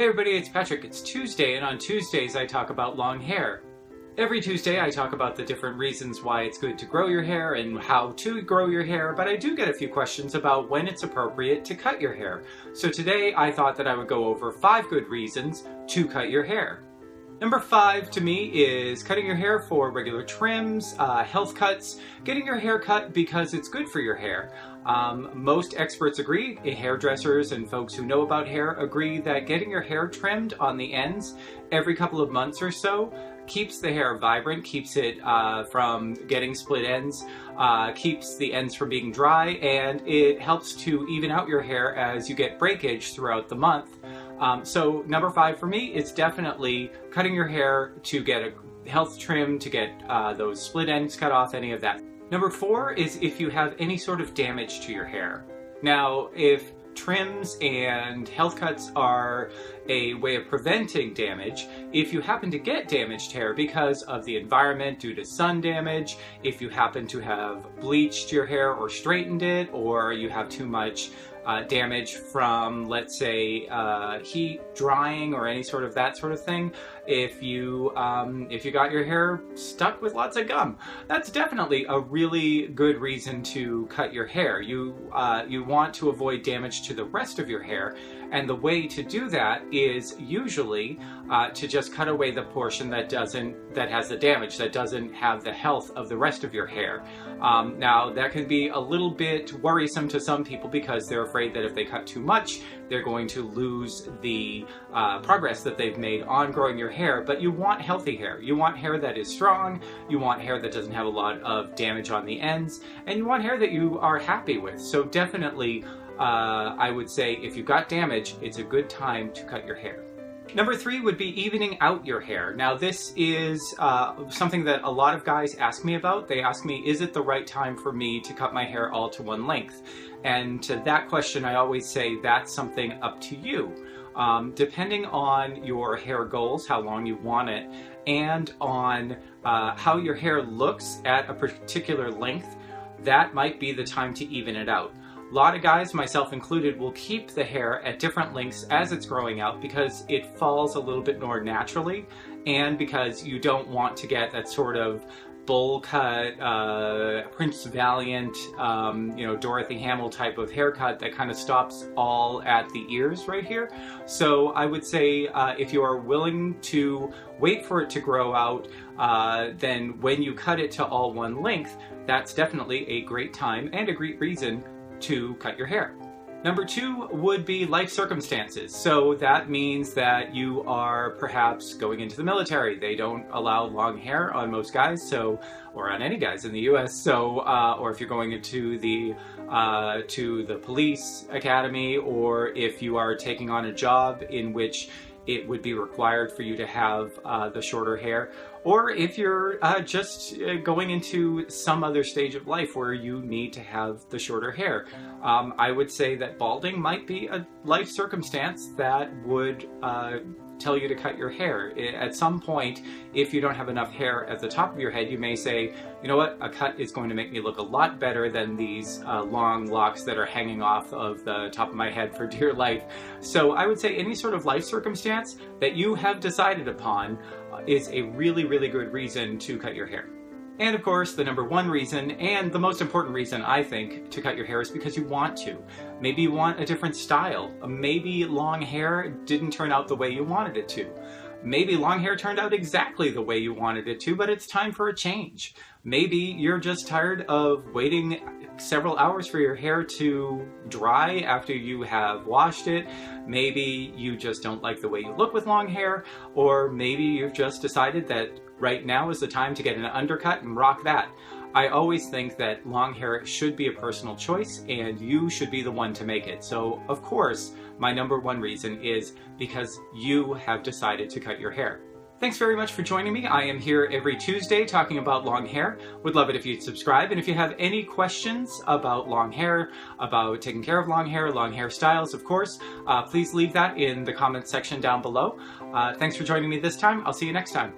Hey everybody, it's Patrick. It's Tuesday, and on Tuesdays I talk about long hair. Every Tuesday I talk about the different reasons why it's good to grow your hair and how to grow your hair, but I do get a few questions about when it's appropriate to cut your hair. So today I thought that I would go over 5 good reasons to cut your hair. Number 5 to me is cutting your hair for regular trims, health cuts, getting your hair cut because it's good for your hair. Most experts agree, hairdressers and folks who know about hair agree that getting your hair trimmed on the ends every couple of months or so keeps the hair vibrant, keeps it from getting split ends, keeps the ends from being dry, and it helps to even out your hair as you get breakage throughout the month. So number 5 for me is definitely cutting your hair to get a health trim, to get those split ends cut off, any of that. Number 4 is if you have any sort of damage to your hair. Now, if trims and health cuts are a way of preventing damage, if you happen to get damaged hair because of the environment due to sun damage, if you happen to have bleached your hair or straightened it, or you have too much damage from, let's say, heat, drying, or any sort of that sort of thing, if you got your hair stuck with lots of gum, that's definitely a really good reason to cut your hair. You want to avoid damage to the rest of your hair, and the way to do that is usually to just cut away the portion that has the damage, that doesn't have the health of the rest of your hair. Now that can be a little bit worrisome to some people because they're afraid that if they cut too much, they're going to lose the progress that they've made on growing your hair. But you want healthy hair. You want hair that is strong, you want hair that doesn't have a lot of damage on the ends, and you want hair that you are happy with. So definitely, I would say if you've got damage, it's a good time to cut your hair. Number 3 would be evening out your hair. Now this is something that a lot of guys ask me about. They ask me, is it the right time for me to cut my hair all to one length? And to that question, I always say that's something up to you. Depending on your hair goals, how long you want it, and on how your hair looks at a particular length, that might be the time to even it out. A lot of guys, myself included, will keep the hair at different lengths as it's growing out because it falls a little bit more naturally, and because you don't want to get that sort of bowl cut, Prince Valiant, Dorothy Hamill type of haircut that kind of stops all at the ears right here. So I would say if you are willing to wait for it to grow out, then when you cut it to all one length, that's definitely a great time and a great reason to cut your hair. Number 2 would be life circumstances. So that means that you are perhaps going into the military. They don't allow long hair on most guys, or on any guys in the US. Or if you're going into the police academy, or if you are taking on a job in which it would be required for you to have the shorter hair, or if you're just going into some other stage of life where you need to have the shorter hair. I would say that balding might be a life circumstance that would tell you to cut your hair. At some point, if you don't have enough hair at the top of your head, you may say, you know what, a cut is going to make me look a lot better than these long locks that are hanging off of the top of my head for dear life. So I would say any sort of life circumstance that you have decided upon is a really, really good reason to cut your hair. And of course, the number 1 reason, and the most important reason I think, to cut your hair is because you want to. Maybe you want a different style. Maybe long hair didn't turn out the way you wanted it to. Maybe long hair turned out exactly the way you wanted it to, but it's time for a change. Maybe you're just tired of waiting several hours for your hair to dry after you have washed it. Maybe you just don't like the way you look with long hair, or maybe you've just decided that right now is the time to get an undercut and rock that. I always think that long hair should be a personal choice, and you should be the one to make it. So, of course, my number 1 reason is because you have decided to cut your hair. Thanks very much for joining me. I am here every Tuesday talking about long hair. Would love it if you'd subscribe. And if you have any questions about long hair, about taking care of long hair styles, of course, please leave that in the comments section down below. Thanks for joining me this time. I'll see you next time.